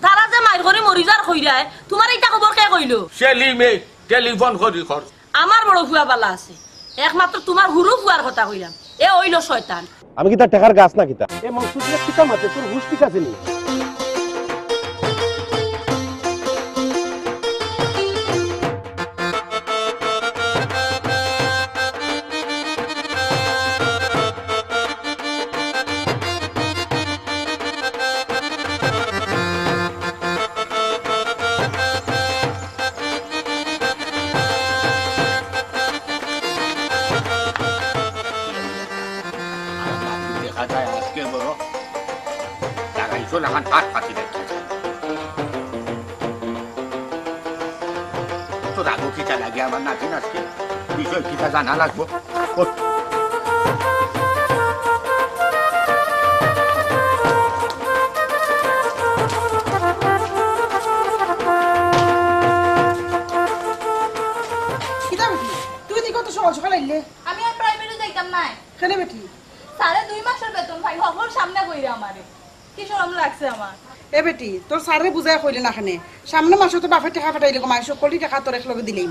তারা যে মাইর করে মরি যার কইরায় তোমার এইটা খবর কে কইলো সেলিমে টেলিফোন করি কর আমার বড় ফুয়া বালা আছে একমাত্র তোমার হুরু ফুয়ার কথা কইলাম এ হইল শয়তান আমি কি তার টাকার গাছ না কিতা এ মনসুরিয়া কিতা মাতে তোর হুশ ঠিক আছে নি জানা লাগবো আমি আর প্রাইভেটে যাইতাম না কেন বেটি 2.5 মাসের বেতন পাই সকল সামনে কইরা আমারে কি শরম লাগছে আমার এ বেটি তোর সারে বুঝাই কইলে না খানে সামনে মাসে তো বাপের টাকা পাঠাইলে মাই সকলি টাকা তোর একলগে দিলেই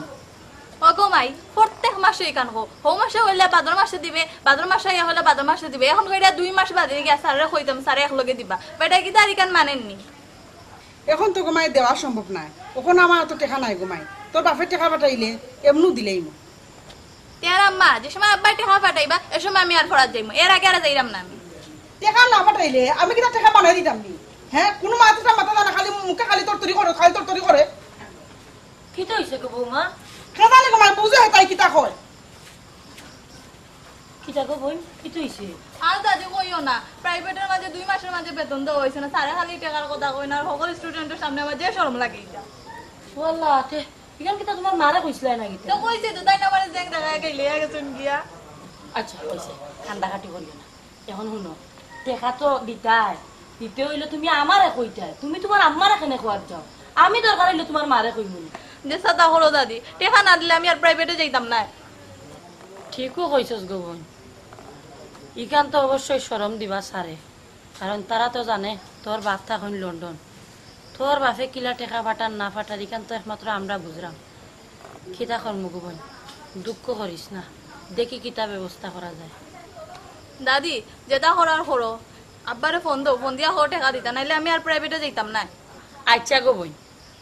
ওগো মাই প্রত্যেক মাসে কান গো হো মাসে হইলে ভাদ্র মাসে দিবে ভাদ্র মাসে হইলে ভাদ্র মাসে দিবে এখন কইরা 2 মাস বাদে গিয়া সারে কইতাম সারে একলগে দিবা বেটা কি তারিখান মানেননি এখন তো গোমাই দেওয়া সম্ভব নাই ওখানে আমার তো টাকা নাই গোমাই তোর বাপের টাকা পাঠাইলে এমনু দিলেই তের আম্মা যে সময় আব্বা টাকা পাঠাইবা এ সময় আমি আর ফরাত যাইমু এর আগে আর যাইরাম না আমি টাকা না পাঠাইলে আমি কি টাকা বানাই দিতাম নি হ্যাঁ কোন মাথাটা মাথা না খালি মুখে খালি তরতরি করে কি তো হইছে গো বৌমা খাজানি গোমাই বুঝে তাই কিতা কয় কিতা গো বই কি তো হইছে আর দাদি কইও না প্রাইভেটের মাঝে 2 মাসের মাঝে বেতন দেওয়া হইছে না সারে খালি টাকার কথা কই না আর সকল স্টুডেন্টের সামনে আমার যে শরম লাগে এটা ওয়াল্লাহ তে ইগান কিতা তোমার মারে কইছলা না কিতা তো কইছে তো তাই না মানে জেং দেখা গেলে গেছুন গিয়া আচ্ছা কইছে ঠান্ডা কাটি করিও না এখন শুনো টাকা তো দিতে হইলে তুমি আমারে কইতা তুমি তোমার আম্মারে কেনে কোয়ার যাও আমি দরকার হইলে তোমার মারে কইমু যে সাদা হলো দাদি টাকা না দিলে আমি আর প্রাইভেটে যাইতাম না ঠিকও কইছস গো বোন ইগান তো অবশ্যই শরম দিবা সারে কারণ তারা তো জানে তোর বাপ থাকুন লন্ডন তোর বাপে কিলা টাকা পাঠান না পাঠার ইখান তো একমাত্র আমরা বুঝলাম কিতা করমু গো বোন দুঃখ করিস না দেখি কিতা ব্যবস্থা করা যায় দাদি যেটা করার করো আব্বারে ফোন দাও ফোন দিয়া হো টাকা দিতা নাইলে আমি আর প্রাইভেটে যাইতাম না আচ্ছা গো বোন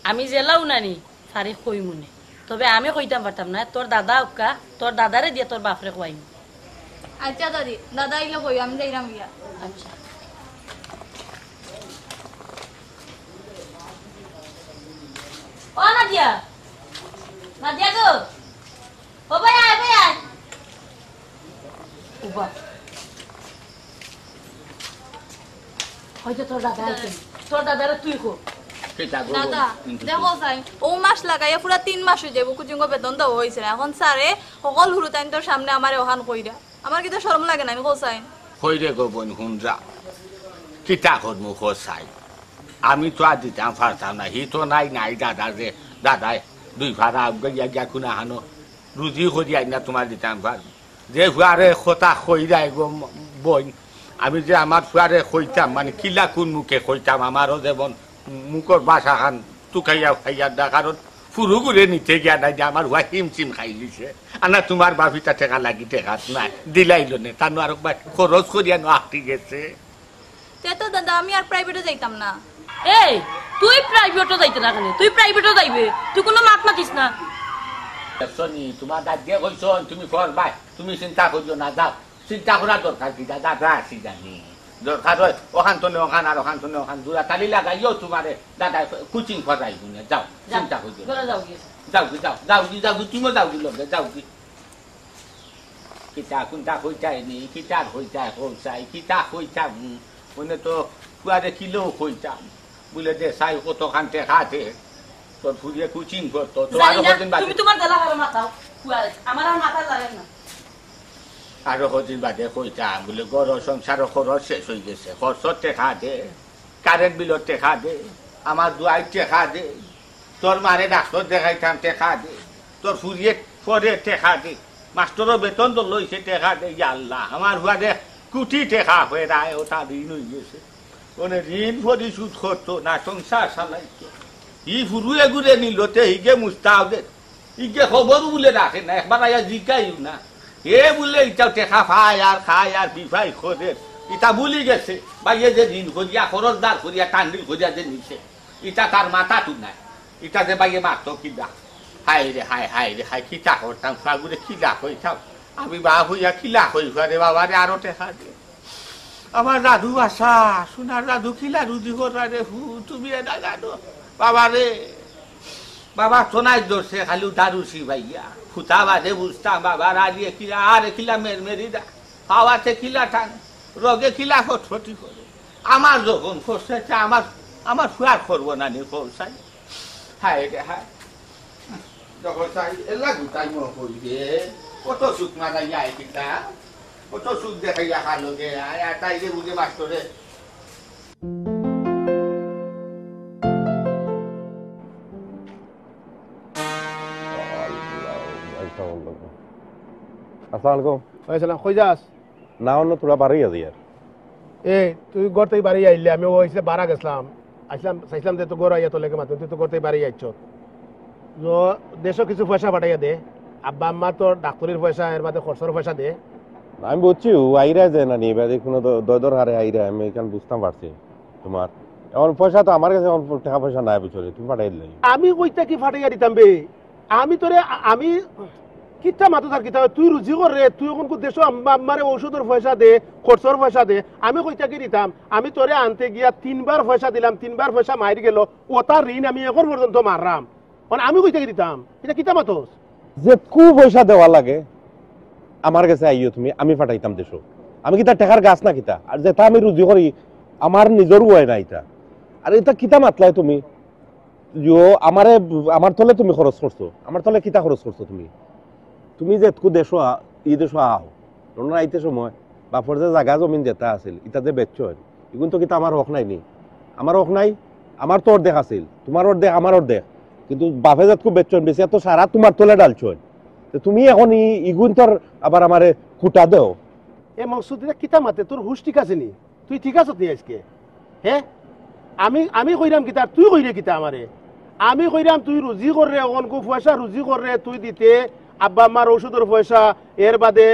আমি জেলাও নানি সারি কইমুনে তবে আমি কইতাম পারতাম না তোর দাদা উকা তোর দাদারে দিয়ে তোর বাপরে কইম আচ্ছা দাদি দাদা আইলে কই আমি যাইরাম গিয়া আচ্ছা ও নাদিয়া গো ও ভাই আয় উবা হয়তো তোর দাদা আছে তোর দাদারে তুই কো দাদা দেখো সাই ও মাস লাগাইয়া পুরা 3 মাস হয়ে যাবো কুচিঙ্গ বেতন দেওয়া হয়েছে না এখন স্যারে সকল হুরুতাইন তোর সামনে আমারে ওখান কইরা আমার কি তো শরম লাগে না আমি কোসাই কইরে গো বোন হুনরা কিতা করমু কোসাই আমি তো আর দিতাম পারতাম না হি তো নাই দাদাই 2 ভাড়া গিয়া কুনা হানো রুজি করিয়াই না তোমার দিতাম পার যে ফুয়ারে কথা কইরাই গো বোন আমি যে আমার ফুয়ারে কইতাম মানে কিলা কোন মুখে কইতাম আমারও যেমন মুখর বাসা খান টুকাইয়া খাইয়া দা কারণ ফুরু করে নিতে গিয়া নাই যে আমার হুয়া হিমচিম খাই দিছে আনা তোমার বাপিটা টেকা লাগি টেকা নাই দিলাইল নে তানো আর খরচ করিয়া নো আটটি গেছে তো দাদা আমি আর প্রাইভেটে যাইতাম না এই তুই প্রাইভেটে যাইতে না কেন তুই প্রাইভেটে যাইবে তুই কোনো মাত মাতিস না সনি তোমার দাদিয়ে কইছন তুমি করবাই তুমি চিন্তা করিও না যাও চিন্তা করার দরকার কি দাদা আসি জানি দরকার হয় ওখান তো ওখান আর ওখান তো ওখান দুরা তালি লাগাইও তোমারে দাদা কোচিং করাই গুনে যাও চিন্তা করিও যাও তুমি যাও যাও কিতা কোনটা হইতাই নি কিতা হইতাই হইতাই কিতা হইতাম মনে তো কুয়ারে কিলো হইতাম বলে দে সাই কত খানতে খাতে তোর ফুরিয়ে কোচিং করতো তো আরো কদিন বাদে তুমি তোমার দেলা করে মাথাও কুয়ারে আমার আর মাথা লাগে না আরো কদিন বাদে কইতাম বলে গড় সংসার খরচ শেষ হয়ে গেছে খরচত টেকা দে কারেন্ট বিলত টেকা দে আমার দুয়াই টেকা দে তোর মারে ডাক্তার দেখাইতাম টেকা দে তোর ফুরিয়ে পরে টেকা দে মাস্টারের বেতন তো লইছে টেকা দে আল্লাহ আমার হুয়া দে কুটি টেকা হয়ে রায় ওটা দিন হয়ে গেছে কোনে ঋণ পরিশোধ করতো না সংসার চালাইতো ই ফুরুয়ে ঘুরে নিলতে হিগে মুস্তাহদের ইগে খবর বলে রাখে না একবার আয়া জিকাইও না এ বলে ইটাও টেকা খায় আর বিফাই করে ইটা ভুলি গেছে বা ইয়ে যে ঋণ করিয়া খরচদার করিয়া টান্ডিল করিয়া যে নিছে ইটা তার মাথাটু নাই ইটা যে বাইয়ে মারতো কিনা হায় রে হায় খিতা করতাম ফাগুরে খিলা হইতাম আমি বা হইয়া খিলা হই ঘরে বাবারে আরো টেকা দিয়ে আমার দাদু আসা সোনার দাদু খিলা রুদি করা রে হু তুমি এটা জানো বাবা রে বাবা সোনাই দোষে খালি দারুসি ভাইয়া ফুটা বাদে বুঝতাম বাবা রাজিয়ে খিলা আরে খিলা মেরি দা খাওয়াতে খিলা টান রগে খিলা ফটফটি করে আমার যখন খসেছে আমার ফুয়ার করবো না নি খোসাই হায় রে হায় যখন চাই এলা গুটাই মরি রে কত সুখ মারাই যায় কিতা কত সুখ দেখাইয়া খালো গে তাই রে বুঝে মাস্টরে আসসালামু ওয়াইসালাম কই যাস না অন্য তোরা বাড়ি আছে ইয়ার এ তুই গড়তেই বাড়ি আইলে আমি ওইসে বাড়া গেছিলাম আসলাম চাইছিলাম যে তো গড় আইয়া তোলেকে মাত্র তুই তো গড়তেই বাড়ি আইছ তো দেশও কিছু পয়সা পাঠাইয়া দে আব্বা আম্মা তোর ডাক্তারির পয়সা এর বাদে খরচর পয়সা দে আমি বুঝছি আইরা যে না নিয়ে বেদে কোনো দর হারে আইরা আমি এখানে বুঝতাম পারছি তোমার এখন পয়সা তো আমার কাছে টাকা পয়সা নাই বুঝলি তুমি পাঠাই দিলে আমি কইতা কি ফাটাইয়া দিতাম বে আমি তোরে আমি কিতা মাতো তার কিতা তুই রুজি কর রে তুই এখন দেশও আম্মারে ঔষধের পয়সা দে খরচর পয়সা দে আমি কইতা কি দিতাম আমি তোরে আনতে গিয়া 3বার পয়সা দিলাম 3বার পয়সা মাইর গেল ও তার ঋণ আমি এখন পর্যন্ত মারলাম মানে আমি কইতা কি দিতাম এটা কিতা মাতোস যে কু পয়সা দেওয়া লাগে আমার কাছে আইও তুমি আমি পাঠাইতাম দেশো আমি কিতা টাকার গাছ না কিতা আর যেটা আমি রুজি করি আমার নিজের হয় না এটা আর এটা কিতা মাতলাই তুমি আমারে আমার তলে তুমি খরচ করছো আমার তলে কিতা খরচ করছো তুমি তুমি যে দেশো ই দেশো আও রোনা আইতে সময় বাপর যে জায়গা জমিন যেটা আছিল ইটা যে বেচছ এগুন তো কিতা আমার হক নাই নি আমার হক নাই আমার তো অর্ধেক আছিল তোমার অর্ধেক আমার অর্ধেক কিন্তু বাপে যে খুব বেচছ বেশি এত সারা তোমার তলে ডালছ তুমি এখন ইগুন তোর আবার আমারে কুটা দেও এ মকসুদ কিতা মাতে তোর হুশ ঠিক আছে নি তুই ঠিক আছ তুই আজকে হ্যাঁ আমি কইরাম কিতা তুই কইরে কিতা আমারে আমি কইরাম তুই রুজি কররে অনকু পয়সা রুজি কররে তুই দিতে আব্বা আম্মার ঔষধের পয়সা এর বাদে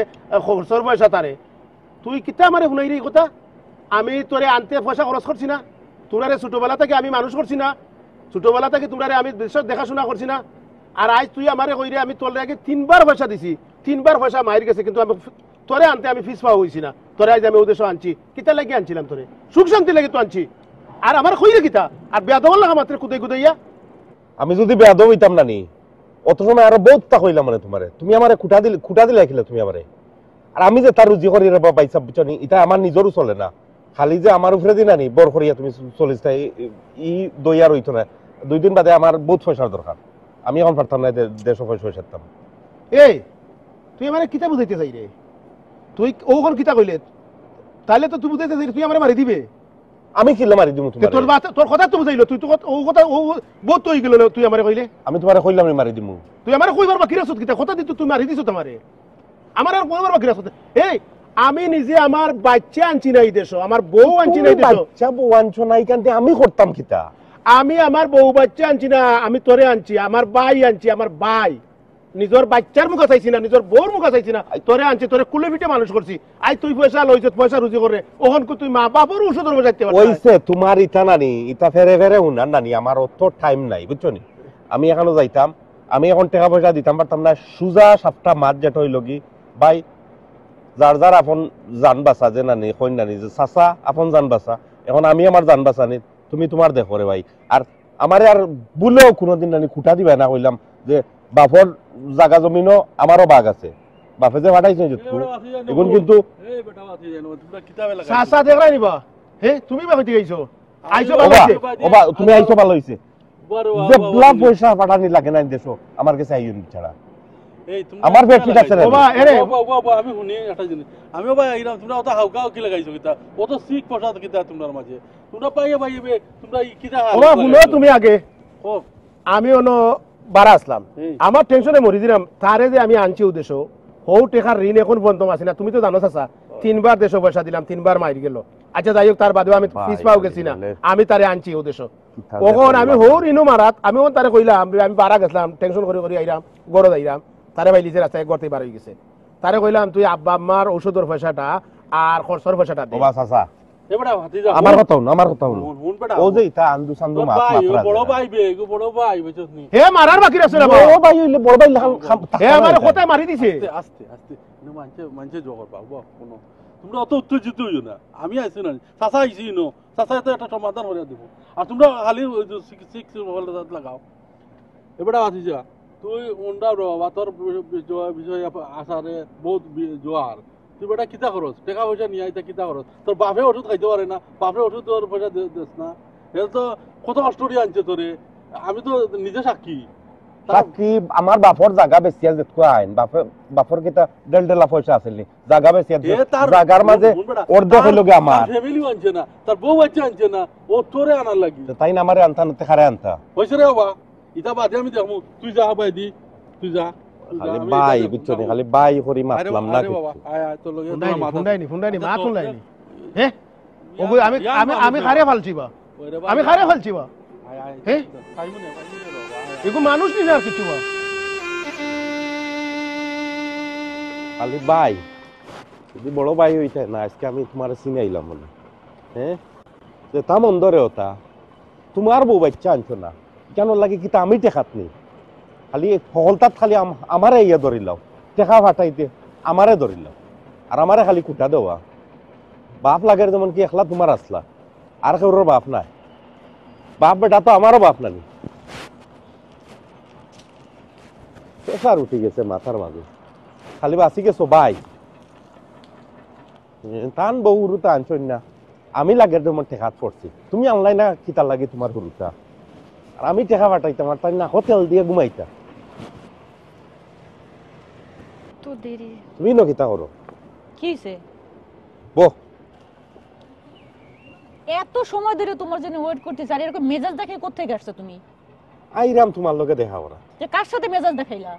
খরচর পয়সা তারে তুই কিতা আমারে শুনাই রে কথা আমি তোরে আনতে পয়সা খরচ করছি না তোরারে ছোটবেলা থেকে আমি মানুষ করছি না ছোটবেলা থেকে তোরারে আমি দেশের দেখাশোনা করছি না আর আজ তুই আমারে কইরে আমি তোর আগে 3বার পয়সা দিছি 3বার পয়সা মাইর গেছে কিন্তু আমি তোরে আনতে আমি ফিস পাওয়া হইছি না তোরে আজ আমি উদ্দেশ্য আনছি কিতা লাগি আনছিলাম তোরে সুখ শান্তি লাগে তো আনছি আর আমার কইরে কিতা আর বেয়াদব লাগা মাত্র কুদাই কুদাইয়া আমি যদি বেয়াদব হইতাম না নি অত সময় আরো বহুত তা কইলাম মানে তোমারে তুমি আমারে খুঁটা দিলে খেলে তুমি আমারে আর আমি যে তার রুজি করি রে বাইসা বুঝনি এটা আমার নিজেরও চলে না খালি যে আমার উপরে দিন আনি বর করিয়া তুমি চল্লিশটা ই দইয়ার হইতো না 2 দিন বাদে আমার বহুত পয়সার দরকার আমি এখন পারতাম না 150 পয়সা হইতাম এই তুই আমারে কিতা বুঝাইতে চাই রে তুই ওখন কিতা কইলে তাহলে তো তুই বুঝাইতে চাই তুই আমারে মারি দিবে আমি কিলে মারি দিমু তোমারে তোর কথা তো বুঝাইলো তুই তো ও কথা ও বহুত হই গেল তুই আমারে কইলে আমি তোমারে কইলাম আমি মারি দিমু তুই আমারে কইবার বাকি রাখছ কিতা কথা দিত তুই মারি দিছ তোমারে আমার আর কইবার বাকি রাখছ এই আমি নিজে আমার বাচ্চা আনছি নাই দেশ আমার বউ আনছি নাই দেশ বাচ্চা বউ আনছো নাই কান্তে আমি করতাম কিতা আমি আমার বউ বাচ্চা আনছি না আমি তোরে আনছি আমার ভাই আনছি আমার ভাই নিজের বাচ্চার মুখ চাইছি না নিজের বউর মুখ চাইছি না তোরে আনছি তোরে কুলে পিঠে মানুষ করছি আই তুই পয়সা লইছ পয়সা রুজি করে ওহন তুই মা বাবার ওষুধের বাজাইতে পারছিস ওইছে তোমার ইটা নানি ইটা ফেরে ফেরে উনার নানি আমার অত টাইম নাই বুঝছো নি আমি এখনো যাইতাম আমি এখন টাকা পয়সা দিতাম পারতাম না সুজা সাপটা মাছ যেটা হইল কি ভাই যার যার আপন জান বাসা যে নানি কইন নানি যে চাচা আপন জান বাসা এখন আমি আমার জান বাসা নি তুমি তোমার দেখো রে ভাই আর আমারে আর বলেও কোনোদিন নানি খুঁটা দিবে না কইলাম যে বাপর জায়গা জমিনও আমারও বাঘ আছে বাপে যে ফাটাইছে এখন কিন্তু চাচা দেখলাই নিবা হে তুমি বা কইতে গেছো আইছো ভালো হইছে ওবা তুমি আইছো ভালো হইছে যে ব্লা পয়সা ফাটানি লাগে না দেশো আমার কাছে আইও নি ছাড়া এই তুমি আমার পেট ঠিক আছে রে ওবা এরে বাবা আমি শুনি একটা জিনিস আমি বাবা এইরাম তোমরা অত হাউকাও কি লাগাইছো কিতা অত সিক পয়সা কিতা তোমার মাঝে তোমরা পাইবে তোমরা কিতা ওবা শুনো তুমি আগে ও আমি অনো বাড়া আসলাম আমার টেনশনে মরি দিলাম তারে যে আমি আনছি উদ্দেশ্য হৌ টেকার ঋণ এখন বন্ধ আছে না তুমি তো জানো চাচা 3বার দেশ পয়সা দিলাম 3বার মাইর গেল আচ্ছা যাই হোক তার বাদেও আমি ভাই, ফিস পাও গেছি না বলে। আমি তারে আনছি উদ্দেশ্য কিতা ওখন যে আমি করলাম। হোর ইনো মারাত আমি ওন তারে কইলাম আমি বারা গেছিলাম টেনশন করে করে আইরাম গড় আইরাম তারে ভাই লিজে রাস্তায় গড়তে বার হয়ে গেছে তারে কইলাম তুই আব্বা আম্মার ঔষধের পয়সাটা আর খরচর পয়সাটা দে বাবা চাচা এবারে ভাতিজা আমার কথা হন আমার কথা হন হুন বেটা ও যে ইতা আন্দু সান্দু তোর মাছ ভাই ও মাত্রা বড় দেয় না। ভাই বে গো বড় ভাই বুঝছস নি হে মারার বাকি আছে না বড় ভাই হইলে বড় ভাই হে আমার কথা মারি দিছে আস্তে আস্তে আস্তে নো মানছে জগর বাবু কোনো তোমরা অত উত্তেজিত হইও না আমি আইছি না চাচা আইছি নো চাচা তো একটা সমাধান করে দিব আর তোমরা খালি সিক্স লাগাও এবারে ভাতিজা তুই ওন্ডা বাবা তোর বিষয় আসারে বহুত জোয়ার তুই বেটা কিতা খরচ টাকা পয়সা নিয়ে আইতা কিতা খরচ তোর বাপে ওষুধ খাইতে পারে না বাপে ওষুধ তোর পয়সা দিস না এর তো কত কষ্ট দিয়ে আনছে তোরে আমি তো নিজে সাক্ষী সাক্ষী আমার বাপর জায়গা বেশি আছে যেত আইন বাপর কিতা ডেলডেলা পয়সা আছিল জায়গা বেশি আছে জায়গার মাঝে অর্ধেক হইল গে আমার ফ্যামিলিও আনছে না তার বউ বাচ্চা আনছে না ও তোরে আনার লাগি তাই না আমারে আনতা না খারে আনতা হয়েছে রে বাবা ইটা বাদে আমি দেখমু তুই যা বাই দি তুই যা খালি বাই বুঝছো নি খালি বাই করি মাতলাম না কিছু। বাবা আয় আয় তোর লগে ফুন্ডাইনি মা তুলাইনি হে ওগো আমি আমি আমি খারে ফালছি বা আমি খারে ফালছি বা আয় আয় হে? পাইমুনে বাবা এগো মানুষ নি না কিছু বা খালি বাই যদি বড় ভাই হইতে না আজকে আমি তোমার চিনাইলাম মনে হ্যাঁ যে তা মন্দরে ওটা তোমার বউ বাচ্চা আনছো না কেন লাগে কি তা আমি টেকাত নি খালি ফলতাত খালি আমারে ইয়ে ধরিলাম টেকা ফাটাইতে আমারে ধরিলাম আর আমারে খালি কুটা দেওয়া বাপ লাগের যেমন কি একলা তোমার আসলা আর কেউর বাপ নাই বাপ বেটা তো আমারও বাপ নানি প্রেসার উঠে গেছে মাথার মাঝে খালি বাঁচি গেছো ভাই টান বউ হুরুতা আনছই না আমি লাগের তোমার টেকাত পড়ছি তুমি আনলাই না কিতা লাগে তোমার হুরুতা আর আমি টেকা ফাটাইতাম আর তাই না হোটেল দিয়ে ঘুমাইতা তো দেরি তুমি ন কিতা করো কি হইছে বহ এত সময় ধরে তোমার জন্য ওয়েট করতেছি আর এরকম মেজাজ দেখে কোত্থেকে আসছো তুমি আইরাম তোমার লগে দেখা করা যে কার সাথে মেজাজ দেখাইলা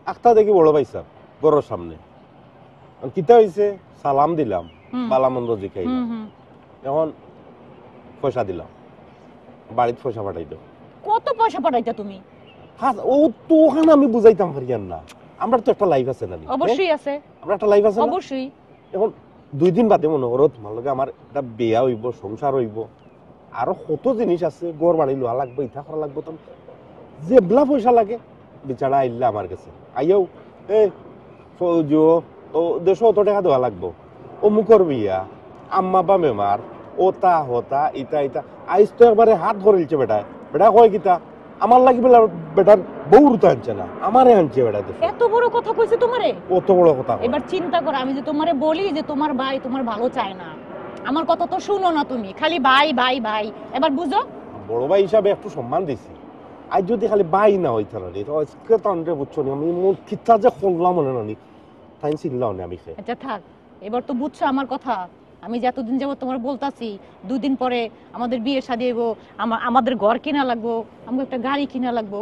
আখতা দেখি বড় পাইছা গরর সামনে আর কিতা হইছে সালাম দিলাম হুম। বালামন্দ জিকাই হুম হুম এখন পয়সা দিলাম বাড়িতে পয়সা পাঠাই দাও কত পয়সা পাঠাইতা তুমি হ্যাঁ ও তো ওখানে আমি বুঝাইতাম পারিয়ান না আমরা তো একটা লাইফ আছে না নি? অবশ্যই আছে আমরা একটা লাইফ আছে না অবশ্যই এখন 2 দিন বাদে মনে করো তোমার লগে আমার একটা বিয়া হইব সংসার হইব আরো কত জিনিস আছে ঘর বাড়ি লোয়া লাগবে ইটা করা লাগবে তো যেবলা পয়সা লাগে বিচারা আইলা আমার কাছে আইও এ ফৌজো ও 200 টাকা দেওয়া লাগবো অমুকর বিয়া আম্মা বা বেমার ওতা হতা ইটা ইটা আইস তো একবারে হাত ধরিলছে বেটা বেটা কয় কিতা আমার লাগি বেটার বউ রুতা আনছে না আমারে আনছে বেটা দেখো এত বড় কথা কইছে তোমারে কত বড় কথা কয়। এবার চিন্তা করো আমি যে তোমারে বলি যে তোমার ভাই তোমার ভালো চায় না আমার কথা তো শুনো না তুমি খালি ভাই ভাই ভাই এবার বুঝো বড় ভাই হিসাবে একটু সম্মান দিছি আজ যদি খালি বাই না হইতে না তো আজকে তান্ডে বুঝছো নি আমি মন কিচ্ছা যে করলাম মনে নানি তাই চিনলাম না আমি খেয়ে আচ্ছা থাক এবার তো বুঝছো আমার কথা আমি যে এতদিন যাবো তোমার বলতাছি 2 দিন পরে আমাদের বিয়ে শাদী হইব আমাদের ঘর কিনা লাগবো আমাকে একটা গাড়ি কিনা লাগবো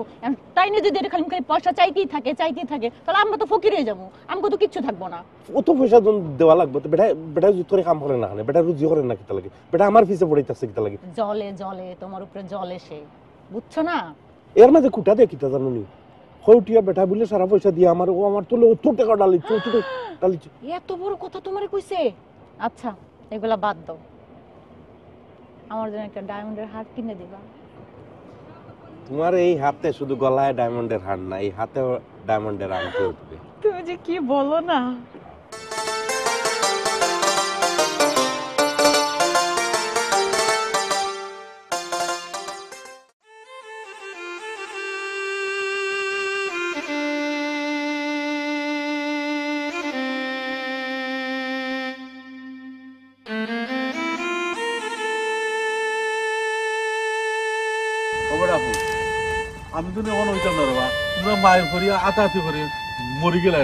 তাই নিয়ে যদি খালি খালি পয়সা চাইতেই থাকে তাহলে আমরা তো ফকির হয়ে যাবো আমাকে তো কিচ্ছু থাকবো না অত পয়সা দেওয়া লাগবে তো বেটা বেটা জুত করে কাম করে না খানে বেটা রুজি করে না কিতা লাগে বেটা আমার পিছে পড়াইতেছে কিতা লাগে জলে জলে তোমার উপরে জলে সে বুঝছো না এর মাঝে কুটা দিয়ে কিতা জানো নি হউটিয়া বেটা বলে সারা পয়সা দিয়ে আমার ও আমার তোলে অত টাকা ডালিচ্ছে অত টাকা ডালিচ্ছে এত বড় কথা তোমারে কইছে আচ্ছা এগুলা বাদ দাও আমার জন্য একটা ডায়মন্ডের হার কিনে দিবা তোমার এই হাতে শুধু গলায় ডায়মন্ডের হার না এই হাতেও ডায়মন্ডের আংটি উঠবে তুমি যে কি বলো না আমি তো এখন হইতাম না রে তোমরা মায়ের করি আতাতি করি মরি গেলে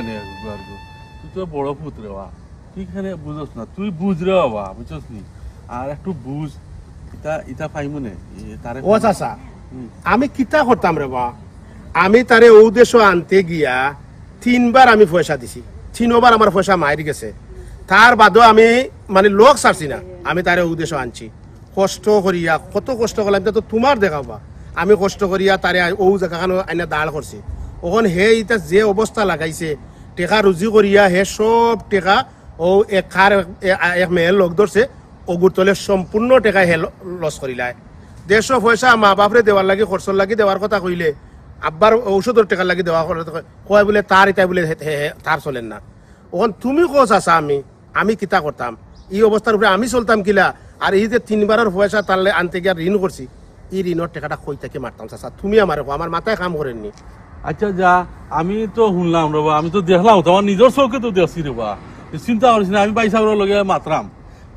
তুই তো বড় পুত রে তুই এখানে বুঝস না তুই বুঝ রে বাবা বুঝছস নি আর একটু বুঝ ইটা ইটা পাইমনে তারে ও চাচা আমি কিতা করতাম রে বা আমি তারে উদ্দেশ্য আনতে গিয়া 3 বার আমি পয়সা দিছি 3 বার আমার পয়সা মারি গেছে তার বাদেও আমি মানে লোক ছাড়ছি না, আমি তারে উদ্দেশ্য আনছি কষ্ট করিয়া, কত কষ্ট করলাম তো তোমার দেখাবা, আমি কষ্ট করিয়া তারে ও জায়গাখানো আইনা দাঁড় করছি। ওখান হে ইটা যে অবস্থা লাগাইছে টেকা রুজি করিয়া হে সব টেকা ও এক মেয়ের লোক ধরছে ওগুর তলে সম্পূর্ণ টেকা হে লস করিলায়। 150 পয়সা মা বাপরে দেওয়ার লাগে খরচর লাগি দেওয়ার কথা কইলে আব্বার ঔষধের টেকার লাগি দেওয়া কয় বলে তার এটা বলে তার চলেন না। ওখান তুমি কোচ আসা আমি কিতা করতাম এই অবস্থার উপরে আমি চলতাম কিলা। আর এই যে 3বারের পয়সা তারলে আনতে গিয়ে ঋণ করছি, এই ঋণের টাকাটা কই থেকে মারতাম চাচা, তুমি আমার মাথায় কাম করেননি। আচ্ছা যা, আমি তো শুনলাম রবা, আমি তো দেখলাম তোমার নিজের চৌকে তো দেখছি রবা, চিন্তা করিস না। আমি বাই সাহেবের লগে মাত্রাম,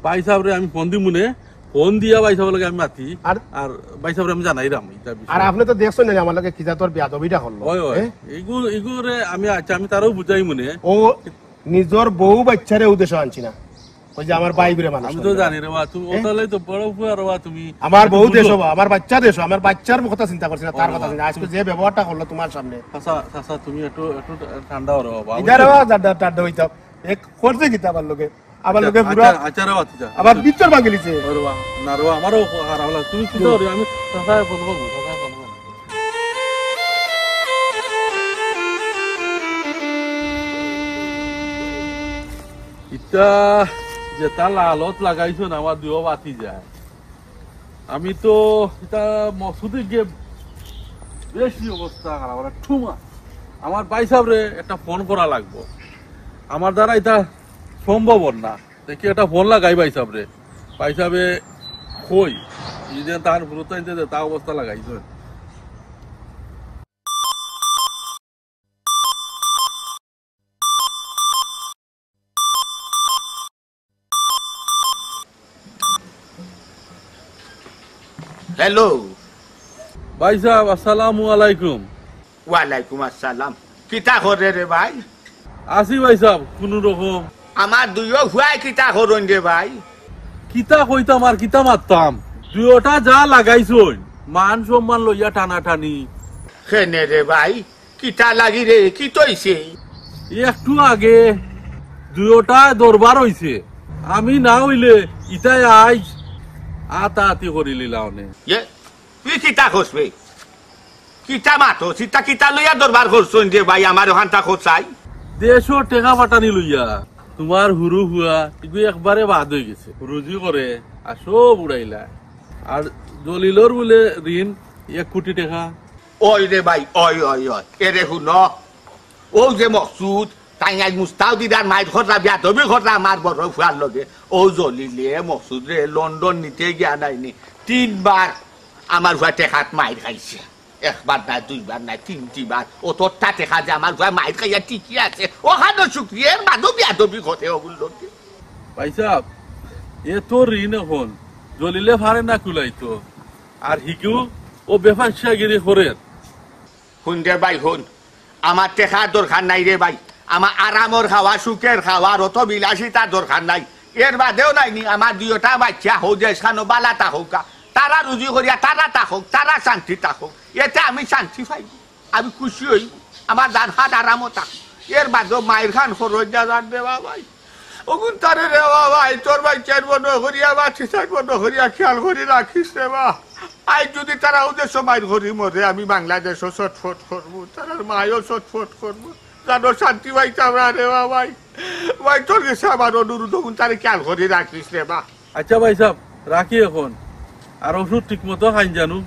বাই সাহেবরে আমি ফোন দি মুনে ফোন দিয়া বাই সাহেবের লগে আমি মাতি আর বাই সাহেবরে আমি জানাই রাম। আর আপনি তো দেখছেন না আমার লগে কিজা তোর বিয়াদবিটা হলো। এগুলো আমি আচ্ছা আমি তারও বুঝাই মনে ও নিজের বউ বাচ্চারে উদ্দেশ্য আনছি না, ওই যে আমার বাইরে মানুষ। আমি তো জানি রে বা তুমি ওটালে তো বড় ফুয়া রে বা তুমি আমার বউ দেশ হবা, আমার বাচ্চা দেশ, আমার বাচ্চার কথা চিন্তা করছি না, তার কথা চিন্তা। আজকে যে ব্যবহারটা করলো তোমার সামনে, চাচা চাচা তুমি একটু একটু ঠান্ডা হও বাবা। ইদার ঠান্ডা হইতাম এক করছে কিতা আমার লগে, আমার লগে পুরো আচ্ছা রে বাচ্চা আবার বিচ্ছর ভাঙিলিছে। রবা না রবা আমারও খারাপ লাগলো, তুমি চিন্তা করো, আমি চাচা ফোন করব, চাচা ফোন করব। ইটা যে তার লালত লাগাইছো না আমার দুও বাতি যায়। আমি তো এটা মসুদে গিয়ে বেশি অবস্থা খারাপ, ঠুমা আমার ভাই সাহেবরে একটা ফোন করা লাগবো, আমার দ্বারা এটা সম্ভব না। দেখি একটা ফোন লাগাই ভাই সাহেবরে, ভাই সাহেবে কই যে তার গুরুত্ব আনতে তা অবস্থা লাগাইছো। হ্যালো ভাই সাহেব আসসালামু আলাইকুম। ওয়ালাইকুম আসসালাম। কিতা করে রে ভাই? আসি ভাই সাহেব কোন রকম। আমার দুইও হুয়াই কিতা করুন রে ভাই? কিতা কইতাম আর কিতা মারতাম, দুইটা যা লাগাইছই মান সম্মান লইয়া টানা টানি। কেনে রে ভাই কিতা লাগি রে, কি তৈছে? একটু আগে দুইটা দরবার হইছে, আমি না হইলে ইটাই আইজ আতি করি লিলাওনে। তুই কিতা খসবে? কিতা মাতো সিতা কিতা লইয়া দরবার করছুন যে ভাই আমার ওখানটা খোঁচাই? দেশও টেকা ফাটানি লইয়া তোমার হুরু হুয়া এগু একবারে বাদ হয়ে গেছে, রুজি করে আর সব উড়াইলা। আর দলিলর বলে ঋণ 1 কোটি টাকা। ওই রে ভাই ওই ওই ওই এরে শুন, ও যে মকসুদ তাই আজ মুস্তাও দিদার মাইর খরচা বিয়া তবে খরচা আমার বড় ফুয়ার লগে ও জ্বলিলে মকসুদ রে লন্ডন নিতে গিয়া নাইনি 3বার আমার ভুয়া টেকাত মাইর খাইছে, 1বার নাই 2বার নাই 3বার। ও তোর তা টেকা যে আমার ভুয়া মাইর খাইয়া ঠিকই আছে, ওখানে শুক্রিয়ার মাধব বিয়া তবি ঘটে ওগুলো। ভাই সাহেব এ তো ঋণ এখন জ্বলিলে ফারে না কুলাইতো, আর হিকেও ও বেফাসিয়াগিরি করে। শুন রে ভাই শুন, আমার টেকার দরকার নাই রে ভাই, আমার আরামর খাওয়া সুখের খাওয়া অত বিলাসিতার দরকার নাই। এর বাদেও নাইনি আমার 2টা বাচ্চা হোক যেখানো বালা থাকুক, তারা রুজি করিয়া তারা থাকুক, তারা শান্তি থাকুক, এতে আমি শান্তি পাই, আমি খুশি হই, আমার দান হাত আরামও থাকুক। এর বাদেও মায়ের খান খরচ যার দেওয়া ভাই ওগুন তারে রেওয়া ভাই, তোর বাচ্চার বন্ধ করিয়া বা ঠিসার বন্ধ করিয়া খেয়াল করি রাখিস রে বা। আজ যদি তারা ওদের সময় ঘুরি মরে আমি বাংলাদেশও ছটফট করবো, তার মায়ও ছটফট করবো, জানো শান্তি পাইতাম না রে ভাই। ভাই তোর কাছে আমার অনুরোধ তারে খেয়াল করে রাখিস রে বা। আচ্ছা ভাই সাহেব রাখি এখন, আর ওষুধ ঠিক মতো খাইন জানু।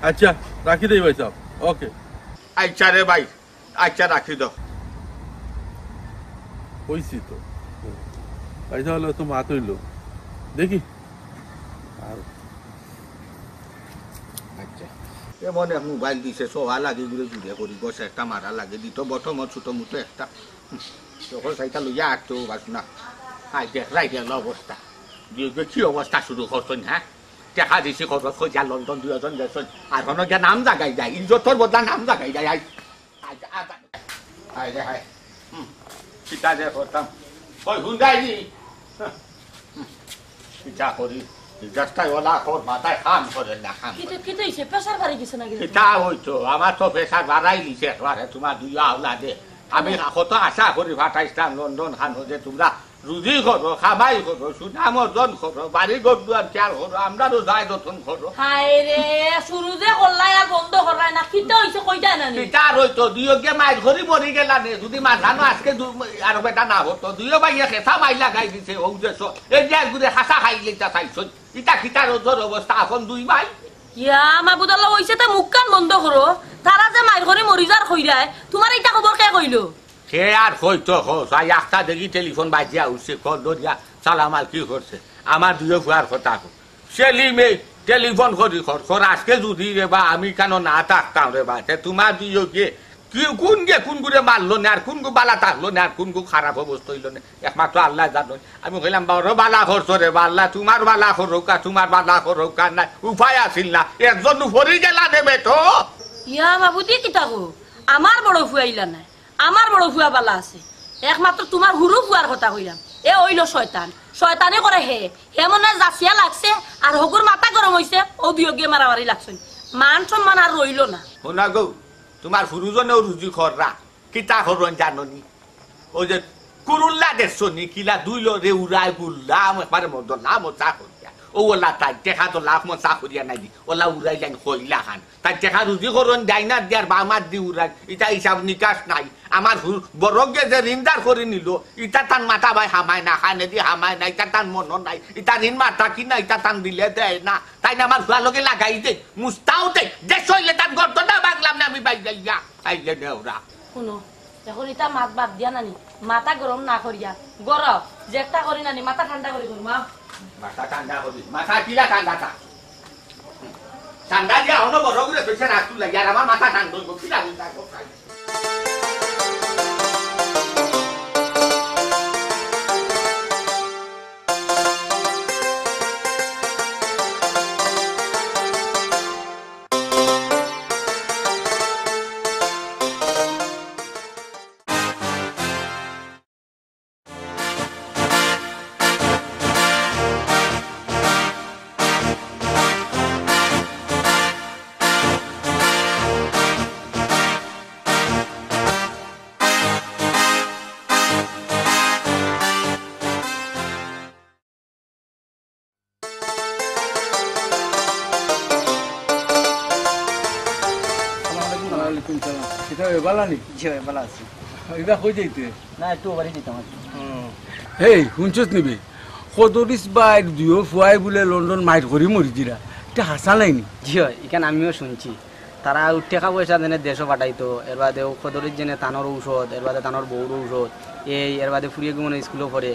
আচ্ছা রাখি দেই ভাই সাহেব। ওকে আচ্ছা রে ভাই, আচ্ছা রাখি দাও। হইছি তো ভাই সাহেব তো মাত হইল দেখি। আর এমন এক মোবাইল দিছে সোহা লাগে ঘুরে ঘুরে করি বসে একটা মারা লাগে দিত বটমত ছোট মুটো একটা তখন সাইটা লইয়া আসতো বাস না। আই দেখ রাই গেল অবস্থা, কি অবস্থা শুরু করছেন? হ্যাঁ দেখা দিছি খরচ খোঁজা লন্ডন 2জন গেছেন, আর কোনো গিয়া নাম জাগাই যায়, ইজ্জতর বদলা নাম জাগাই যায়। আই আই রে হাই চিতা যে করতাম ওই হুন্দাইনি চিতা করি রাস্তায় ওলা কর মাথায় কাম করে না কাম। এটা হইতো আমার তো পেশা বাড়াই দিছে একবারে, তোমার 2 আওলাদে। আমি কত আশা করি ফাটাইছিলাম লন্ডন খানো যে তোমরা রুজি করো, খাবাই করো, সুনাম অর্জন করো, বাড়ি ঘর দুয়ার খেয়াল করো, আমরাও যাই যতন করো। হায় রে শুরু যে করলাই আর বন্ধ করলাই না কিটা হইছে কইতা না নি তার হইতো দুইকে মাইল ঘড়ি মরি গেলা নে যদি মাঝানো আজকে আর বেটা না হতো দুইও ভাইয়া খেতা মাইলা খাই দিছে ও যে এই যে একগুড়ে হাসা খাই লিতা চাইছ ইটা খিতার ওজোর অবস্থা এখন দুই ভাই ইয়া মাবুদাল্লাহ হইছে তে মুখ কান বন্ধ করো তারা যে মাইর করে মরি যার কইরায় তোমার এইটা খবর কে কইলো সে আর হইতো হই একটা দেখি টেলিফোন বাজিয়া উঠছে কল ধরিয়া সালামাল কি করছে আমার দুইও ফুয়ার কথা সেলিমে টেলিফোন করি খর আজকে যদি রে বা আমি কেন না থাকতাম রে বা তোমার দুইও গিয়ে কোন গে কোন গুড়ে মারলো না আর কোন গু বালা থাকলো না আর কোন গু খারাপ অবস্থা হইল না একমাত্র আল্লাহ জানো আমি কইলাম বড় বালা করছো রে বা আল্লাহ তোমার বালা করোকা তোমার বালা করোকা না উপায় আসিল না একজন ফরি গেলা দেবে তো ইয়া বাবুদি কিতা গো আমার বড় ফুয়াইলা নাই আমার বড় ফুয়া বালা আছে একমাত্র তোমার হুরু ফুয়ার কথা কইলাম এ হইল শয়তান শয়তানে করে হে মনে জাসিয়া লাগছে আর হগুর মাথা গরম হইছে ও বিয়োগে মারামারি লাগছে মান সম্মান আর রইল না শোনা গো তোমার ফুরুজনেও রুজি খররা কিতা খরন জাননি ওই যে কুরুল্লা দেখছো নি কিলা দুইল রে উড়াই গুল্লা একবারে মদ নাম চা করিয়া ও ওলা তাই দেখা তো লাভ মো চা করিয়া নাই দি ওলা উড়াই যাই কইলা খান তাই দেখা রুজি খরন যাই না দিয়ার বা আমার দি উড়াই ইটা হিসাব নিকাশ নাই আমার বড়কে যে ঋণদার করে নিল ইটা তান মাথা ভাই হামায় না খানে দি হামায় না ইটা তান মন নাই ইটা ঋণ মাথা কি না ইটা তান দিলে দেয় না তাই না আমার ফুয়ালোকে লাগাই দে মুস্তাও দে যে শৈলে তার গর্ত না বাগলাম না আমি বাই যাইয়া আইলে নেওরা শুনো এখন এটা মাত বাদ দিয়া নানি মাথা গরম না করিয়া গরম যে একটা করি নানি মাথা ঠান্ডা করি মা মাথা ঠান্ডা করি মাথা কিলা ঠান্ডা থা ঠান্ডা দিয়া হনো বড় করে পেছে রাখতু লাগি আর আমার মাথা ঠান্ডা হইব কিলা চিন্তা করতাই শুনছস নিবি সদরিস বাইর দুয়ো ফুয়াই বলে লন্ডন মাইট করে মরি দিরা এটা হাসা নাইনি জি হয় এখানে আমিও শুনছি তারা টাকা পয়সা দেনে দেশও পাঠাইতো এর বাদে সদরিস জেনে তানোর ঔষধ এর বাদে তানোর বউর ঔষধ এর বাদে ফুরিয়ে মনে স্কুলও পড়ে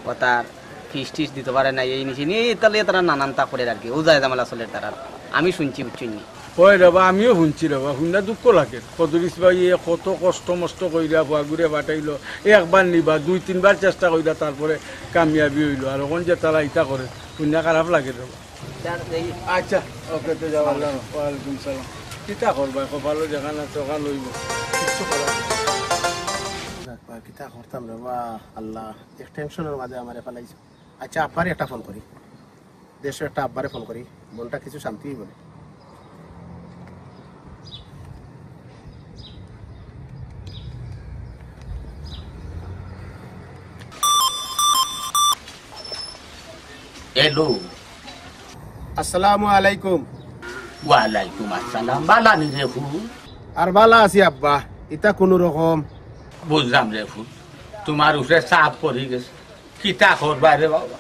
ও তার ফিস টিস দিতে পারে না এই নিচে নিয়ে তাহলে তারা নানান তা করে আর কি ও যায় জামালা চলে তারা আমি শুনছি বুঝছি ওই রেবা আমিও শুনছি রেবা শুনলে দুঃখ লাগে সদরিস ভাই কত কষ্ট মষ্ট কইরা ফুয়া ঘুরে পাঠাইলো একবার নিবা 2-3 বার চেষ্টা কইরা তারপরে কামিয়াবি হইলো আর ওখান যে তারা ইটা করে শুনলে খারাপ লাগে রেবা আচ্ছা ওকে তো যাওয়ার ওয়ালাইকুম সালাম কিতা করবা ভালো জায়গা না টাকা লইব কিছু করা কিতা করতাম রে বা আল্লাহ এক টেনশনের মাঝে আমারে ফেলাইছে আচ্ছা আব্বারে একটা ফোন করি দেশে একটা আব্বারে ফোন করি মনটা কিছু শান্তি বলে হ্যালো আসসালামু আলাইকুম ওয়ালাইকুম আসসালাম বালা নি রে ফুল আর বালা আছি আব্বা ইটা কোনো রকম বুঝলাম রে ফুল তোমার উপরে চাপ পড়ে গেছে কিতা করবা রে বাবা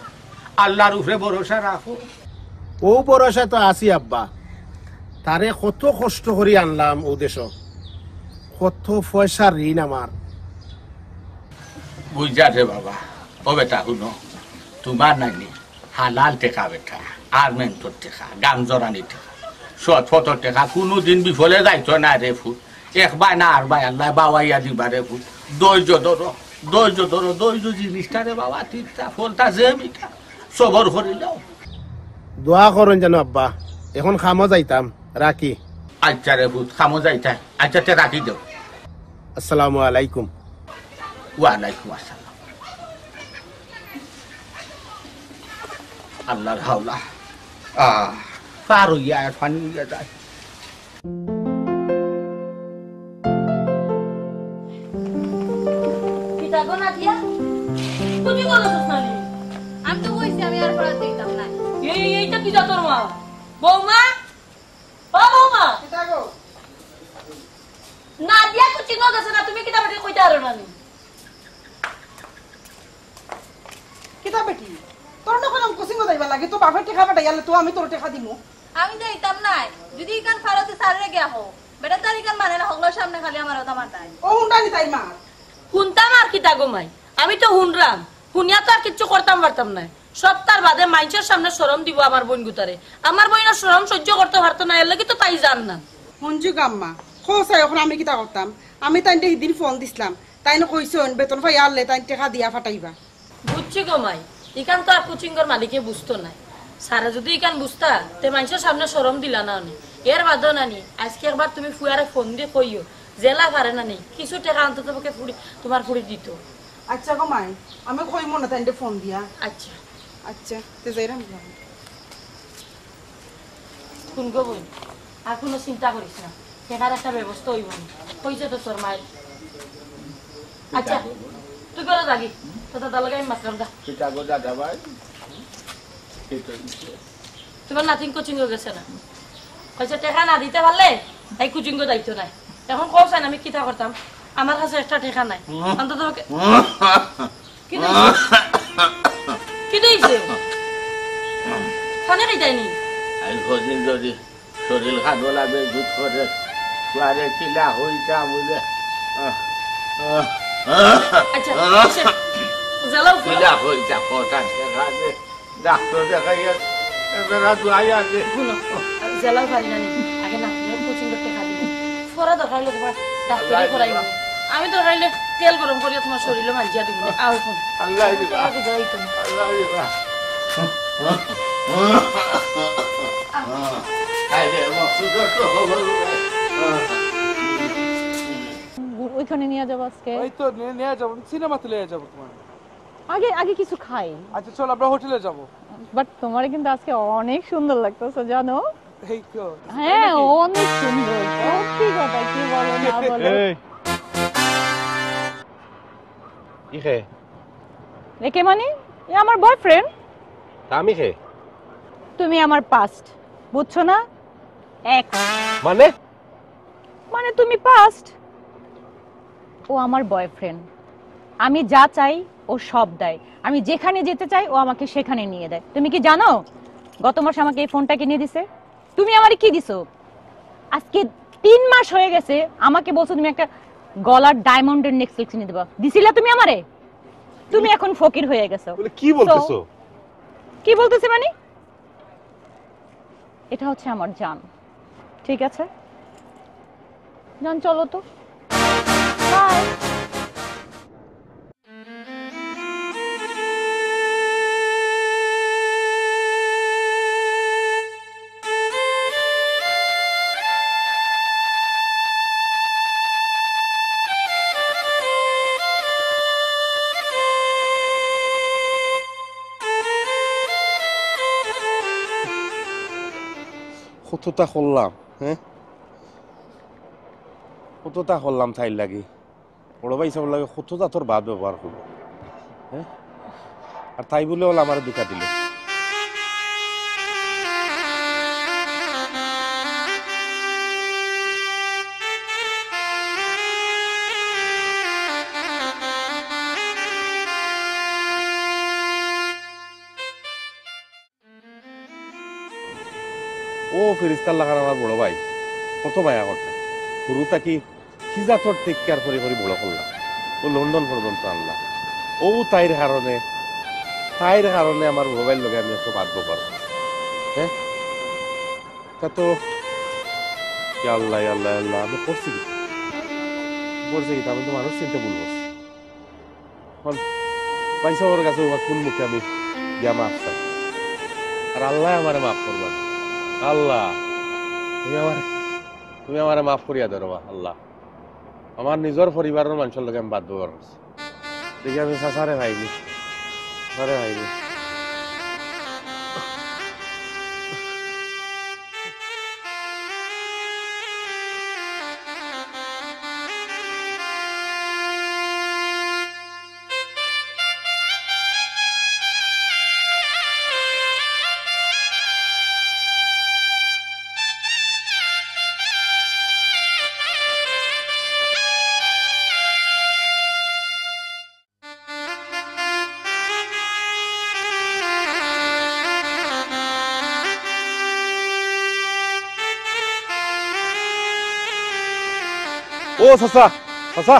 আল্লাহর উপরে ভরসা রাখো ও ভরসা তো আছি আব্বা তারে কত কষ্ট করে আনলাম ও দেশ কত পয়সা ঋণ আমার বুঝা রে বাবা ও বেটা শুনো তোমার নাকি হালাল টেকা বেটা আর মেন্টর টেকা গাম জরানি টেকা সৎ ফতর টেকা কোনোদিন বিফলে যাইতো না রে ফুল একবার না আর ভাই আল্লাহ বাবাইয়া দিবা রে ফুল ধৈর্য ধরো ধৈর্য জিনিসটা রে বাবা ঠিকটা ফলটা যে মিঠা সবর করিলেও দোয়া করেন যেন আব্বা এখন খামো যাইতাম রাখি আচ্ছা রে ফুল খামো যাইতা আচ্ছা তে রাখি দেও আসসালামু আলাইকুম ওয়ালাইকুম আসসালাম আল্লাহর হাওলা পার হইয়া ফানি হইয়া যায় কিতা গো নাদিয়া কোচিং করছস না নি আমি তো কইছি আমি আর পড়া দিতাম না এইটা কি যা তোর মা বৌমা ও বৌমা কিতা গো না দিয়া কোচিং গেছে না তুমি কিতা বেটি কইতে আরো না নি কিতা বেটি তোর না কোন কোচিং যাইবা লাগে তো বাপের টাকা পাঠাইয়ালে তো আমি তোর টাকা দিমু আমি তো দিতাম নাই যদি ইকান ফারতে সারে গিয়া হো বেটা তারিকান মানে না হগলোর সামনে খালি আমার ওটা মারতাই ও হুন্ডা নি তাই মা শুনতাম আর কিতা গোমাই আমি তো শুনলাম শুনিয়া তো আর কিচ্ছু করতাম পারতাম না সপ্তাহ বাদে মাইনসের সামনে শরম দিব আমার বোন গুতারে আমার বোনের শরম সহ্য করতে পারতো না এর লাগি তো তাই জান না মঞ্জু গাম্মা খোসাই এখন আমি কিতা করতাম আমি তাইনতে সেদিন ফোন দিছিলাম তাইনে কইছন বেতন পাই আনলে তাইন টাকা দিয়া ফাটাইবা বুঝছি গোমাই ইকান তো আর কোচিংয়ের মালিকে বুঝতো না সারা যদি ইকান বুঝতা তে মানুষের সামনে শরম দিলা না নি এর বাদও নানি আজকে একবার তুমি ফুয়ারে ফোন দিয়ে কইও জেলা পারে না নেই কিছু টাকা অন্তত পক্ষে ফুড়ি তোমার ফুড়ি দিত আচ্ছা গো মাই আমি কইমু না তাইনতে ফোন দিয়া আচ্ছা আচ্ছা তে যাইরাম শুন গো বোন আর কোনো চিন্তা করিস না টাকার একটা ব্যবস্থা হইব না কইছে তো তোর মায়ের আচ্ছা তুই করে যাবি তো দাদা লাগাই মাতলাম দা কিতা গো দাদা ভাই তোমার নাতিন কোচিং গেছে না কইছে টাকা না দিতে পারলে এই কোচিং দায়িত্ব নাই এখন কইছেন আমি কিতা করতাম আমার কাছে একটা টাকা নাই অন্তত কি দিয়েছে খানে খাইতাইনি আই কদিন যদি শরীর খানো লাগে দুধ করে কুয়ারে কিলা হইতা বলে আচ্ছা জ্বালাও কিলা হইতা কথা দেখা যে ডাক্তার দেখাইয়া এবার দুয়াই আছে শুনো জ্বালাও পারি না আগে না কোচিং করতে খাবি ফরা দরকার হলে তোমার ডাক্তারি করাইব আমি তো রাইলে তেল গরম করিয়া তোমার শরীরে মাঝিয়া দিব আও এখন আল্লাহ দিবা আল্লাহ দিবা ওইখানে নিয়ে যাবো আজকে ওই তো নিয়ে যাবো সিনেমাতে নিয়ে যাবো তোমার আগে আগে কিছু খাই আচ্ছা চল আমরা হোটেলে যাবো বাট তোমার কিন্তু আজকে অনেক সুন্দর লাগতেছে জানো এই তো হ্যাঁ অনেক সুন্দর সত্যি কথা কি বলো না বলো কি খে একে মানে এ আমার বয়ফ্রেন্ড আমি খে তুমি আমার পাস্ট বুঝছো না এক্স মানে মানে তুমি পাস্ট ও আমার বয়ফ্রেন্ড আমি যা চাই ও সব দেয় আমি যেখানে যেতে চাই ও আমাকে সেখানে নিয়ে দেয় তুমি কি জানো গত মাসে আমাকে এই ফোনটা কিনে দিছে তুমি আমারে কি দিছো আজকে 3 মাস হয়ে গেছে আমাকে বলছো তুমি একটা গলার ডায়মন্ডের নেকলেস কিনে দিবা দিছিলা তুমি আমারে তুমি এখন ফকির হয়ে গেছো বলে কি বলতেছো কি বলতেছে মানে এটা হচ্ছে আমার জান ঠিক আছে জান চলো তো বাই কতটা করলাম হ্যাঁ কতটা করলাম তাই লাগি বড় ভাই সব লাগে কতটা তোর বাদ ব্যবহার করবো হ্যাঁ আর তাই বলে হল আমার দুঃখা দিল ও ফেরিস্তার লাগান আমার বড় ভাই কত মায়া করতে শুরুটা কি খিজাতর টেক কেয়ার করে করে বড় করলাম ও লন্ডন পর্যন্ত আনলাম ও তাইর কারণে আমার মোবাইল লগে আমি একটু বাধ্য পারবো হ্যাঁ তা তো আল্লাহ আল্লাহ আল্লাহ আমি করছি কি আমি তো মানুষ চিনতে ভুল করছি পয়সা ওর কাছে কোন মুখে আমি গিয়া মাফ চাই আর আল্লাহ আমারে মাফ করবা আল্লাহ তুমি আমারে মাফ করিয়া দেবা আল্লাহ আমার নিজের পরিবারের মানুষের লগে আমি বাদ ব্যবহার করছি দেখি আমি সাসারে ভাইনি ও চাচা চাচা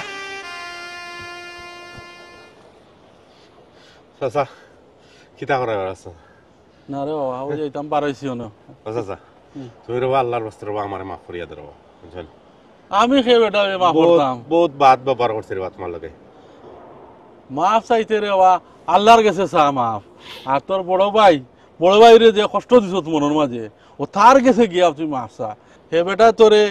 চাচা কিতা করা আছে না রে বাবা ও যাইতাম পারাইছিও না ও চাচা তুমি রবা আল্লাহর রাস্তায় রবা আমারে মাফ করিয়া দে রবা বুঝছেন আমি খেয়ে বেটা মাফ করতাম বহুত বাদ ব্যবহার করছে রে তোমার লগে মাফ চাইতে রে বাবা আল্লাহর কাছে চা মাফ আর তোর বড় ভাই রে যে কষ্ট দিছ মনের মাঝে ও তার কাছে গিয়া তুই মাফ চা হে বেটা তোরে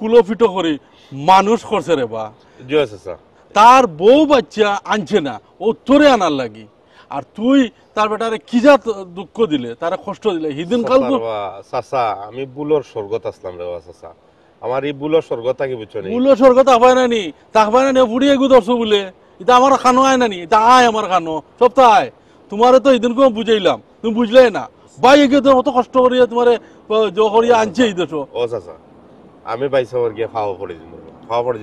কুলো ফিটো করি মানুষ করছে রে বা জয় চাচা তার বউ বাচ্চা আনছে না ও তোরে আনার লাগি আর তুই তার বেটারে কি যা দুঃখ দিলে তারা কষ্ট দিলে হিদিন কাল চাচা আমি বুলোর স্বর্গত আসলাম রে চাচা আমার এই বুলোর স্বর্গতা কি বুঝছো বুলোর স্বর্গত আপায় নানি তাকবায় নানি বুড়িয়ে গু ধরছো বলে এটা আমার খানো আয় নানি এটা আয় আমার খানো সব তো আয় তোমারে তো এদিন কেউ বুঝাইলাম তুমি বুঝলে না ভাই এগিয়ে তো অত কষ্ট করিয়া তোমারে করিয়া আনছে এই দেশো ও চাচা আমি বাইসাবর গিয়ে খাওয়া পড়ে দিব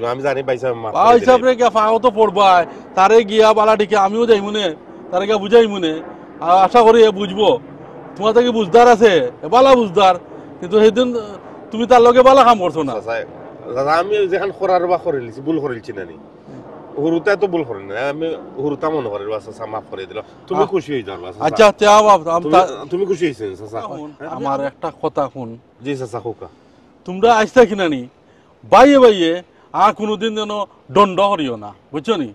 আমি জানি বাইসাব হিসাব রে গিয়া ফাও তো পড়বাই তারে গিয়া বালা ঠিকে আমিও যাই মনে তারে গিয়া বুঝাই মনে আশা করি বুঝবো তোমার থেকে বুঝদার আছে বালা বুঝদার কিন্তু সেদিন তুমি তার লগে বালা কাম করছো না আমি যেখান করার বা করে লিছি ভুল করেছি নানি হুরুতা তো ভুল করেন না আমি হুরুতা মনে করে চাচা মাফ করে দিল তুমি খুশি হয়ে যাও আচ্ছা তুমি খুশি হয়েছেন চাচা আমার একটা কথা শুন জি চাচা হোকা তোমরা আসতা কিনা নি বাইয়ে আর কোনোদিন যেন দণ্ড করিও না বুঝছো নি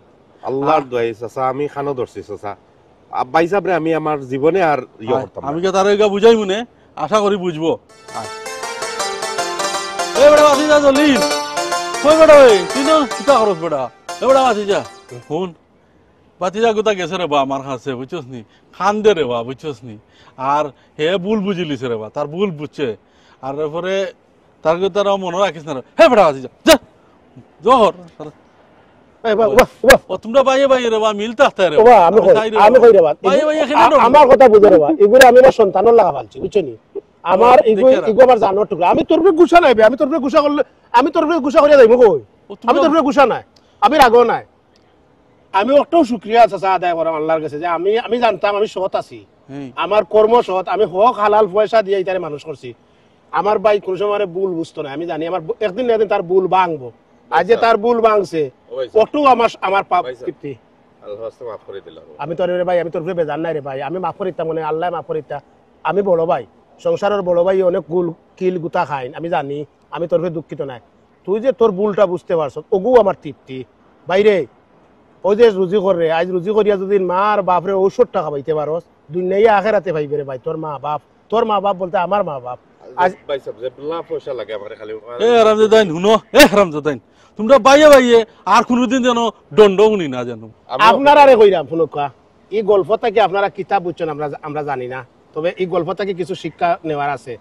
আল্লাহর দোয়াই চাচা আমি খানো ধরছি চাচা বাইসাব রে আমি আমার জীবনে আর ইয়ে করতাম আমি কে তার বুঝাই মনে আশা করি বুঝবো এ বেটা বাসি যা জলদি কই বেটা ওই তুই না কিতা করস বেটা এ বেটা বাসি যা শুন বাতিজা গোটা গেছে রে বা আমার কাছে বুঝছস নি খান দে রে বা বুঝছস নি আর হে ভুল বুঝিলিছে রে বা তার ভুল বুঝছে আর এরপরে তার তারা মনে রাখিস না হে বেটা বাসি যা যা জহর তোমরা বাইয়ে রে বা মিলতে আসতে রে আমি কই রে বা আমার কথা বুঝে রে বা এগুলো আমি আমার সন্তানের লাগা ফালছি বুঝছো নি আমার ইগো আমার জানোর টুকরা আমি তোর উপরে গুছা নাই আমি তোর উপরে গুছা করলে আমি তোর উপরে গুছা করিয়া যাইব কই আমি তোর উপরে গুছা নাই আমি রাগও নাই আমি একটাও শুকরিয়া চাচা আদায় করাম আল্লাহর কাছে যে আমি জানতাম আমি সৎ আছি আমার কর্ম সৎ আমি হক হালাল পয়সা দিয়ে ইতারে মানুষ করছি আমার ভাই কোন সময় ভুল বুঝতো না আমি জানি আমার একদিন না একদিন তার ভুল ভাঙবো আজ যে তার ভুল ভাঙছে একটু আমার পাপ তৃপ্তি আমি তোর ভাই আমি তোর উপরে বেজান নাই রে ভাই আমি মাফ করিতাম মনে আল্লাহ মাফ করিতা আমি বড় ভাই সংসারের বড় ভাই অনেক কিল গুতা খাইন আমি জানি আমি তোর দুঃখিত নাই তুই যে তোর ভুলটা বুঝতে পারছ ওগু আমার তৃপ্তি বাইরে ওই যে রুজি করে আজ রুজি করিয়া যদি মার বাপরে ঔষধ টাকা পাইতে পারস দুনিয়া আখেরাতে পাইবে রে ভাই তোর মা বাপ বলতে আমার মা বাপ আজ ভাই সব যে বলা পয়সা লাগে আমারে খালি এ রামজাদাইন হুনো রামজাদাইন তোমরা বাইয়ে আর কোনোদিন যেন দণ্ড উনি না জানো আপনারা রে কইরাম ফুনকা এই গল্পটা কি আপনারা কিতাব বুঝছেন আমরা জানি না তবে এই গল্পটা কি কিছু শিক্ষা নেওয়ার আছে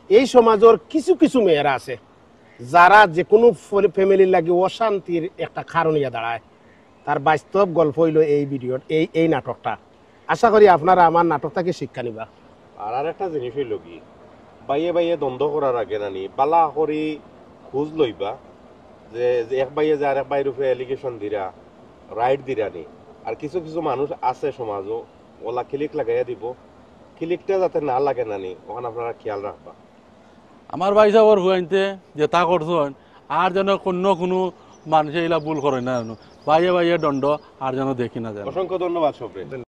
এই সমাজের কিছু মেয়েরা আছে যারা যে কোনো ফ্যামিলির লাগে অশান্তির একটা কারণ ইয়া দাঁড়ায় তার বাস্তব গল্প হইল এই ভিডিওর এই নাটকটা আশা করি আপনারা আমার নাটকটাকে শিক্ষা নিবা আর একটা জিনিস হইল কি বাইয়ে দ্বন্দ্ব করার আগে নানি বালা করি খোঁজ লইবা যে এক বাইয়ে যে আরেক বাইয়ের উপরে এলিগেশন দিরা রাইট দিরানি আর কিছু মানুষ আছে সমাজও ওলা ক্লিক লাগাইয়া দিব ক্লিকটা যাতে না লাগে নানি ওখানে আপনারা খেয়াল রাখবা আমার ভাই সাহর হুয়াইতে যে তা করছেন আর যেন কোনো মানুষ এইলা ভুল করে না বাইয়ে দণ্ড আর যেন দেখি না যায় অসংখ্য ধন্যবাদ সবরে